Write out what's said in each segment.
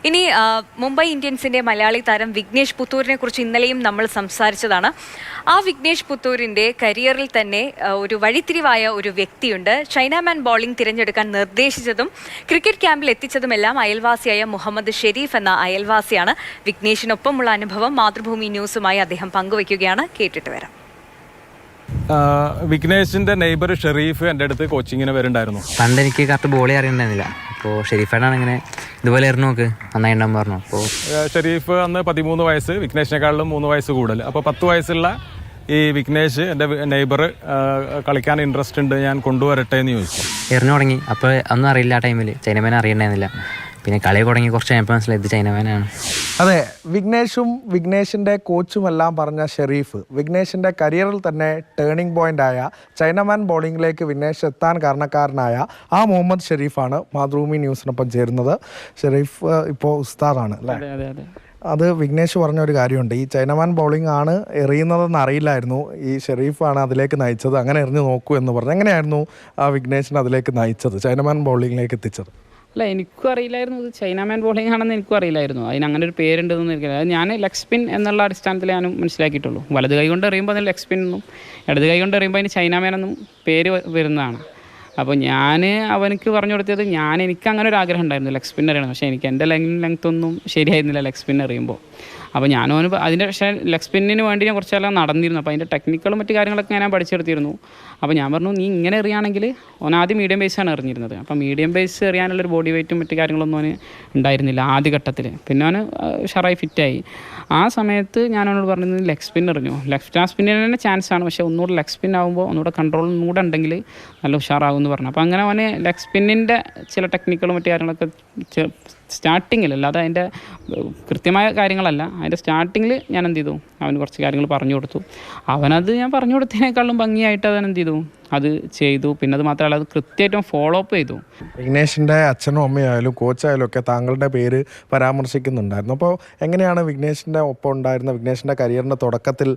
ഇനി മുംബൈ ഇന്ത്യൻസിന്റെ മലയാളി താരം വിഘ്നേഷ് പുത്തൂരിനെ കുറിച്ച് ഇന്നലെയും നമ്മൾ സംസാരിച്ചതാണ്. ആ വിഘ്നേഷ് പുത്തൂരിന്റെ കരിയറിൽ തന്നെ ഒരു വഴിത്തിരിവായ ഒരു വ്യക്തിയുണ്ട്. ചൈനാമാൻ ബോളിംഗ് തിരഞ്ഞെടുക്കാൻ നിർദ്ദേശിച്ചതും ക്രിക്കറ്റ് ക്യാമ്പിൽ എത്തിച്ചതുമെല്ലാം അയൽവാസിയായ മുഹമ്മദ് ഷെരീഫ് എന്ന അയൽവാസിയാണ്. വിഘ്നേഷിനൊപ്പമുള്ള അനുഭവം മാതൃഭൂമി ന്യൂസുമായി അദ്ദേഹം പങ്കുവയ്ക്കുകയാണ്. കേട്ടിട്ട് വരാം. വിഘ്നേഷിന്റെ നെയ്ബർ ഷെരീഫ് എൻ്റെ അടുത്ത് കോച്ചിങ്ങിന് വരുന്നുണ്ടായിരുന്നു. പണ്ട് എനിക്ക് കറക്റ്റ് ബോളി അറിയണ്ടായിരുന്നില്ല. അപ്പോൾ ഷെരീഫായിട്ടാണ് ഇങ്ങനെ ഇതുപോലെ ആയിരുന്നു നോക്ക് നന്നായിട്ടുണ്ടാകും പറഞ്ഞു. അപ്പോൾ ഷെരീഫ് അന്ന് 13 വയസ്സ്, വിഘ്നേഷിനെക്കാളിലും 3 വയസ്സ് കൂടുതൽ. അപ്പോൾ 10 വയസ്സുള്ള ഈ വിഘ്നേഷ് എൻ്റെ നെയ്ബർ കളിക്കാൻ ഇൻട്രസ്റ്റ് ഉണ്ട്, ഞാൻ കൊണ്ടുവരട്ടെ എന്ന് ചോദിച്ചു. എറിഞ്ഞു തുടങ്ങി. അപ്പോൾ ഒന്നും അറിയില്ല. ആ ടൈമിൽ ചൈനമാൻ അറിയണ്ടായിരുന്നില്ല. പിന്നെ കളി തുടങ്ങി കുറച്ച് കഴിഞ്ഞപ്പോൾ മനസ്സിലായി ഇത് ചൈനമാനാണ്. അതെ, വിഘ്നേഷും വിഘ്നേഷിൻ്റെ കോച്ചുമെല്ലാം പറഞ്ഞ ഷെരീഫ് വിഘ്നേഷിൻ്റെ കരിയറിൽ തന്നെ ടേണിംഗ് പോയിൻ്റായ ചൈനമാൻ ബോളിങ്ങിലേക്ക് വിഘ്നേഷ് എത്താൻ കാരണക്കാരനായ ആ മുഹമ്മദ് ഷെരീഫാണ് മാതൃഭൂമി ന്യൂസിനൊപ്പം ചേരുന്നത്. ഷെരീഫ് ഇപ്പോൾ ഉസ്താദാണ് അല്ലേ? അത് വിഘ്നേഷ് പറഞ്ഞ ഒരു കാര്യമുണ്ട്, ഈ ചൈനമാൻ ബൗളിംഗ് ആണ് എറിയുന്നതെന്ന് അറിയില്ലായിരുന്നു, ഈ ഷെരീഫാണ് അതിലേക്ക് നയിച്ചത്, അങ്ങനെ എറിഞ്ഞു നോക്കൂ എന്ന് പറഞ്ഞു. എങ്ങനെയായിരുന്നു ആ വിഘ്നേഷിനെ അതിലേക്ക് നയിച്ചത്, ചൈനമാൻ ബൗളിങ്ങിലേക്ക് എത്തിച്ചത്? അല്ല, എനിക്കും അറിയില്ലായിരുന്നു ഇത് ചൈനാമാൻ ബോളിംഗ് ആണെന്ന് എനിക്കും അറിയില്ലായിരുന്നു. അതിന് അങ്ങനെ ഒരു പേരുണ്ടെന്ന് എനിക്കറിയില്ല. അത് ഞാൻ ലെഗ് സ്പിൻ എന്നുള്ള അടിസ്ഥാനത്തിൽ ഞാൻ മനസ്സിലാക്കിയിട്ടുള്ളൂ. വലത് കൈ കൊണ്ട് എറിയുമ്പോൾ അതിന് ലെഗ് സ്പിൻ എന്നും ഇടത് കൈ കൊണ്ട് എറിയുമ്പോൾ അതിന് ചൈനാമാൻ എന്നും പേര് വരുന്നതാണ്. അപ്പോൾ ഞാൻ അവനക്ക് പറഞ്ഞു കൊടുത്തത് എനിക്ക് അങ്ങനെ ഒരു ആഗ്രഹം ഉണ്ടായിരുന്നു ലെഗ് സ്പിൻ അറിയണം. പക്ഷേ എനിക്ക് എൻ്റെ ലെങ്ത്തൊന്നും ശരിയായിരുന്നില്ല ലെഗ് സ്പിൻ എറിയുമ്പോൾ. അപ്പോൾ ഞാനവന് അതിൻ്റെ പക്ഷേ ലെഗ് സ്പിന്നിന് വേണ്ടി ഞാൻ കുറച്ചെല്ലാം നടന്നിരുന്നു. അപ്പോൾ അതിൻ്റെ ടെക്നിക്കലും മറ്റു കാര്യങ്ങളൊക്കെ ഞാൻ പഠിച്ചെടുത്തിരുന്നു. അപ്പോൾ ഞാൻ പറഞ്ഞു, നീ ഇങ്ങനെ എറിയുകയാണെങ്കിൽ അവൻ ആദ്യം മീഡിയം ബേസാണ് എറിഞ്ഞിരുന്നത്. അപ്പോൾ മീഡിയം ബേസ് എറിയാനുള്ളൊരു ബോഡി വെയ്റ്റും മറ്റു കാര്യങ്ങളൊന്നും അവന് ഉണ്ടായിരുന്നില്ല ആദ്യഘട്ടത്തിൽ. പിന്നെ അവന് ഷറായി ഫിറ്റായി. ആ സമയത്ത് ഞാൻ അവനോട് പറഞ്ഞത് ലെഗ് സ്പിൻ എറിഞ്ഞു. ലെഫ്റ്റ് ഹാഫ് സ്പിന്നിന് തന്നെ ചാൻസാണ്, പക്ഷേ ഒന്നുകൂടെ ലെഗ് സ്പിൻ ആകുമ്പോൾ ഒന്നുകൂടെ കൺട്രോൾ ഒന്നുകൂടെ ഉണ്ടെങ്കിൽ നല്ല ഉഷാറാകും എന്ന് പറഞ്ഞു. അപ്പോൾ അങ്ങനെ അവന് ലെഗ് സ്പിന്നിൻ്റെ ചില ടെക്നിക്കലും മറ്റു കാര്യങ്ങളൊക്കെ സ്റ്റാർട്ടിങ്ങിൽ, അല്ലാതെ അതിൻ്റെ കൃത്യമായ കാര്യങ്ങളല്ല, അതിൻ്റെ സ്റ്റാർട്ടിങ്ങിൽ ഞാൻ എന്ത് ചെയ്തു, അവന് കുറച്ച് കാര്യങ്ങൾ പറഞ്ഞു കൊടുത്തു. അവനത് ഞാൻ പറഞ്ഞു കൊടുത്തതിനേക്കാളും ഭംഗിയായിട്ട് അവൻ എന്ത് ചെയ്തു, അത് ചെയ്തു. പിന്നെ അത് മാത്രമല്ല, അത് കൃത്യമായിട്ടും ഫോളോ അപ്പ് ചെയ്തു. വിഘ്നേഷിൻ്റെ അച്ഛനും അമ്മയായാലും കോച്ചായാലും ഒക്കെ താങ്കളുടെ പേര് പരാമർശിക്കുന്നുണ്ടായിരുന്നു. അപ്പോൾ എങ്ങനെയാണ് വിഘ്നേഷിൻ്റെ ഒപ്പം ഉണ്ടായിരുന്ന വിഘ്നേഷിൻ്റെ കരിയറിൻ്റെ തുടക്കത്തിൽ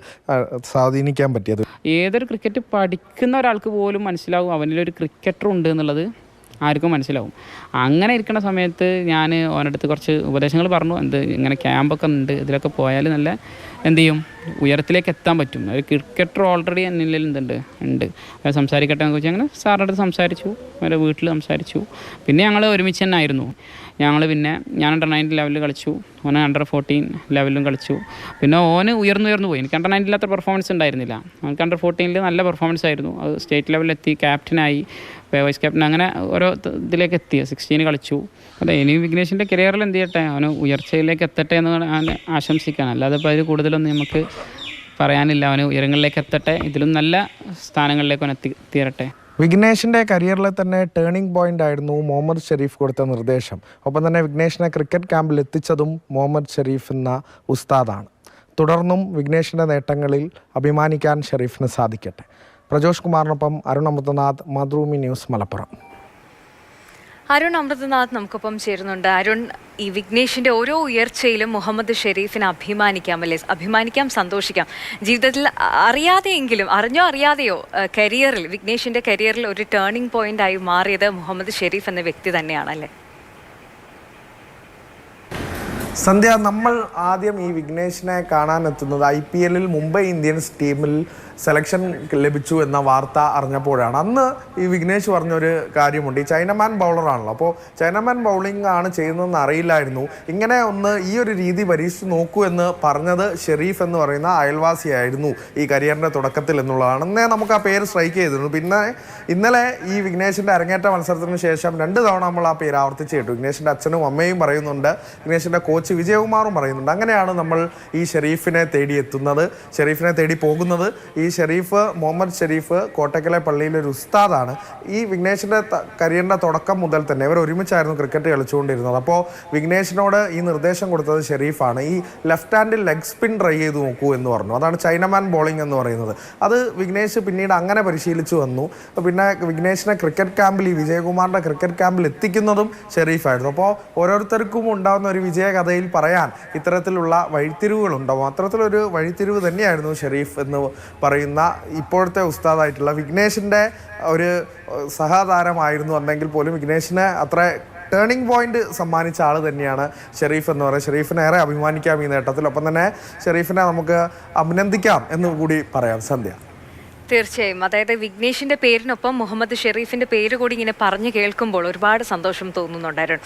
സ്വാധീനിക്കാൻ പറ്റിയത്? ഏതൊരു ക്രിക്കറ്റ് പഠിക്കുന്ന ഒരാൾക്ക് പോലും മനസ്സിലാവും അവനിലൊരു ക്രിക്കറ്റർ ഉണ്ട് എന്നുള്ളത് ആർക്കും മനസ്സിലാവും. അങ്ങനെ ഇരിക്കുന്ന സമയത്ത് ഞാൻ അവനടുത്ത് കുറച്ച് ഉപദേശങ്ങൾ പറഞ്ഞു. ഇങ്ങനെ ക്യാമ്പൊക്കെ ഉണ്ട്, ഇതിലൊക്കെ പോയാൽ നല്ല എന്ത് ചെയ്യും, ഉയരത്തിലേക്ക് എത്താൻ പറ്റും. ഒരു ക്രിക്കറ്റർ ഓൾറെഡി എന്നിൽ ഉണ്ട് സംസാരിക്കട്ടെ എന്ന് വെച്ചാൽ അങ്ങനെ സാറിൻ്റെ അടുത്ത് സംസാരിച്ചു, അവരുടെ വീട്ടിൽ സംസാരിച്ചു. പിന്നെ ഞങ്ങൾ ഒരുമിച്ച് തന്നെ ആയിരുന്നു. പിന്നെ ഞാൻ അണ്ടർ-19 ലെവലിൽ കളിച്ചു, ഓന് അണ്ടർ-14 ലെവലിലും കളിച്ചു. പിന്നെ ഓന് ഉയർന്നു പോയി. എനിക്ക് അണ്ടർ-19 ഇല്ലാത്ത പെർഫോമൻസ് ഉണ്ടായിരുന്നില്ല. അവർക്ക് അണ്ടർ-14 നല്ല പെർഫോമൻസ് ആയിരുന്നു. അത് സ്റ്റേറ്റ് ലെവലിലെത്തി, ക്യാപ്റ്റനായി, വൈസ് ക്യാപ്റ്റൻ, അങ്ങനെ ഓരോ ഇതിലേക്ക് എത്തി. 16 കളിച്ചു. അതെ, ഇനി വിഘ്നേഷിൻ്റെ കരിയറിൽ എന്ത് ചെയ്യട്ടെ, അവന് ഉയർച്ചയിലേക്ക് എത്തട്ടെ എന്ന് ഞാൻ ആശംസിക്കുകയാണ്. അല്ലാതെ ഇപ്പോൾ അതിൽ കൂടുതലൊന്നും നമുക്ക് പറയാനില്ല. അവന് ഉയരങ്ങളിലേക്ക് എത്തട്ടെ, ഇതിലും നല്ല സ്ഥാനങ്ങളിലേക്ക് അവൻ എത്തിത്തീരട്ടെ. വിഘ്നേഷിൻ്റെ കരിയറിലെ തന്നെ ടേണിംഗ് പോയിന്റ് ആയിരുന്നു മുഹമ്മദ് ഷെരീഫ് കൊടുത്ത നിർദ്ദേശം. ഒപ്പം തന്നെ വിഘ്നേഷിനെ ക്രിക്കറ്റ് ക്യാമ്പിൽ എത്തിച്ചതും മുഹമ്മദ് ഷെരീഫ് എന്ന ഉസ്താദാണ്. തുടർന്നും വിഘ്നേഷിൻ്റെ നേട്ടങ്ങളിൽ അഭിമാനിക്കാൻ ഷെരീഫിന് സാധിക്കട്ടെ. പ്രജോഷ് കുമാറിനൊപ്പം അരുൺ അമൃതനാഥ്, മാതൃഭൂമി ന്യൂസ്, മലപ്പുറം. അരുൺ അമൃതനാഥ് നമുക്കൊപ്പം ചേരുന്നുണ്ട്. അരുൺ, ഈ വിഘ്നേഷിന്റെ ഓരോ ഉയർച്ചയിലും മുഹമ്മദ് ഷെരീഫിന് അഭിമാനിക്കാം, സന്തോഷിക്കാം. ജീവിതത്തിൽ അറിയാതെയെങ്കിലും, അറിഞ്ഞോ അറിയാതെയോ, വിഘ്നേഷിന്റെ കരിയറിൽ ഒരു ടേണിംഗ് പോയിന്റ് ആയി മാറിയത് മുഹമ്മദ് ഷെരീഫ് എന്ന വ്യക്തി തന്നെയാണല്ലേ? സന്ധ്യ, നമ്മൾ ആദ്യം ഈ വിഘ്നേഷിനെ കാണാനെത്തുന്നത് IPL മുംബൈ ഇന്ത്യൻസ് ടീമിൽ സെലക്ഷൻ ലഭിച്ചു എന്ന വാർത്ത അറിഞ്ഞപ്പോഴാണ്. അന്ന് ഈ വിഘ്നേഷ് പറഞ്ഞൊരു കാര്യമുണ്ട്, ഈ ചൈനമാൻ ബൗളറാണല്ലോ, അപ്പോൾ ചൈനമാൻ ബൗളിംഗ് ആണ് ചെയ്യുന്നതെന്ന് അറിയില്ലായിരുന്നു, ഇങ്ങനെ ഈ ഒരു രീതി പരീക്ഷിച്ച് നോക്കൂ എന്ന് പറഞ്ഞത് ഷെരീഫ് എന്ന് പറയുന്ന അയൽവാസിയായിരുന്നു ഈ കരിയറിൻ്റെ തുടക്കത്തിൽ എന്നുള്ളതാണ്. അന്നേ നമുക്ക് ആ പേര് സ്ട്രൈക്ക് ചെയ്തിരുന്നു. പിന്നെ ഇന്നലെ ഈ വിഘ്നേഷിൻ്റെ അരങ്ങേറ്റ മത്സരത്തിന് ശേഷം 2 തവണ നമ്മൾ ആ പേര് ആവർത്തിച്ച് കേട്ടു. വിഘ്നേഷിൻ്റെ അച്ഛനും അമ്മയും പറയുന്നുണ്ട്, വിഘ്നേഷിൻ്റെ കോച്ച് വിജയകുമാറും പറയുന്നുണ്ട്. അങ്ങനെയാണ് നമ്മൾ ഈ ഷെരീഫിനെ തേടി എത്തുന്നത്, ഷെരീഫിനെ തേടി പോകുന്നത്. ഈ മുഹമ്മദ് ഷെരീഫ് കോട്ടക്കലെ പള്ളിയിലെ ഒരു ഉസ്താദാണ്. ഈ വിഘ്നേഷിൻ്റെ കരിയറിൻ്റെ തുടക്കം മുതൽ തന്നെ ഇവർ ഒരുമിച്ചായിരുന്നു ക്രിക്കറ്റ് കളിച്ചുകൊണ്ടിരുന്നത്. അപ്പോൾ വിഘ്നേഷിനോട് ഈ നിർദ്ദേശം കൊടുത്തത് ഷെരീഫാണ്. ഈ left handle leg spin try ചെയ്ത് നോക്കൂ എന്ന് പറഞ്ഞു. അതാണ് ചൈനമാൻ ബോളിംഗ് എന്ന് പറയുന്നത്. അത് വിഘ്നേഷ് പിന്നീട് അങ്ങനെ പരിശീലിച്ചു വന്നു. പിന്നെ വിഘ്നേഷിനെ ക്രിക്കറ്റ് ക്യാമ്പിൽ, ഈ വിജയകുമാറിൻ്റെ ക്രിക്കറ്റ് ക്യാമ്പിൽ എത്തിക്കുന്നതും ഷെരീഫായിരുന്നു. അപ്പോൾ ഓരോരുത്തർക്കും ഉണ്ടാകുന്ന ഒരു വിജയകഥയിൽ പറയാൻ ഇത്തരത്തിലുള്ള വഴിത്തിരിവുകളുണ്ടാവും. അത്തരത്തിലൊരു വഴിത്തിരിവ് തന്നെയായിരുന്നു ഷെരീഫ് എന്ന് പറയുന്ന ഇപ്പോഴത്തെ ഉസ്താദായിട്ടുള്ള വിഘ്നേഷിൻ്റെ ഒരു സഹതാരമായിരുന്നു. അല്ലെങ്കിൽ പോലും വിഘ്നേഷിന് അത്ര ടേണിംഗ് പോയിന്റ് സമ്മാനിച്ച ആൾ തന്നെയാണ് ഷെരീഫ് എന്ന് പറയുന്നത്. ഷെരീഫിനെ ഏറെ അഭിമാനിക്കാം ഈ നേട്ടത്തിൽ. ഒപ്പം തന്നെ ഷെരീഫിനെ നമുക്ക് അഭിനന്ദിക്കാം എന്ന് കൂടി പറയാം സന്ധ്യ. തീർച്ചയായും, അതായത് വിഘ്നേഷിന്റെ പേരിനൊപ്പം മുഹമ്മദ് ഷെരീഫിന്റെ പേര് കൂടി ഇങ്ങനെ പറഞ്ഞു കേൾക്കുമ്പോൾ ഒരുപാട് സന്തോഷം തോന്നുന്നുണ്ടായിരുന്നു.